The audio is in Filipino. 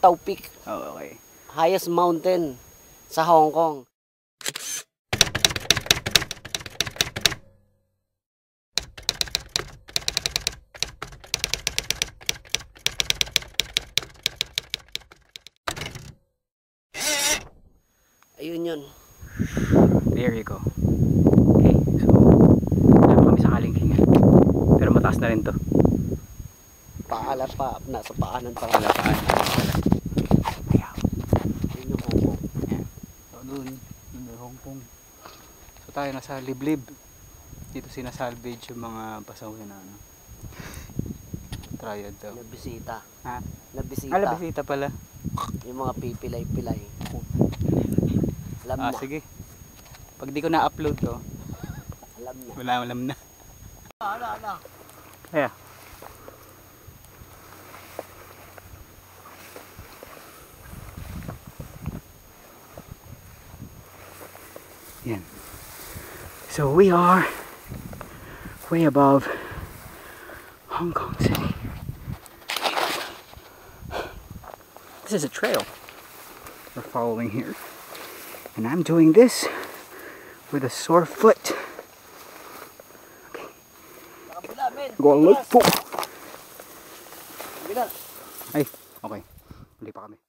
Tau Peak. Oh, okay. Highest mountain sa Hong Kong. Ayun yun. There you go. Okay, so alam kami sa Kalingkingan. Pero mataas na rin to. Paalat pa, nasa paanan pa. Wala paan. Kaya, Yun yung Hong Kong. yan. So doon yung Hong Kong. So tayo nasa liblib. Dito sinasalvage yung mga pasawin na ano. Triad daw. Nabisita. Ha? Nabisita. Bisita pala. Yung mga pipilay-pilay. Alam na. Sige. Pag di ko na-upload to, Alam na. alam na. Ala. Kaya. Yan. So we are way above Hong Kong City. This is a trail we're following here. And I'm doing this with a sore foot. Okay. Go look for. Ay, okay. Huli pa kami.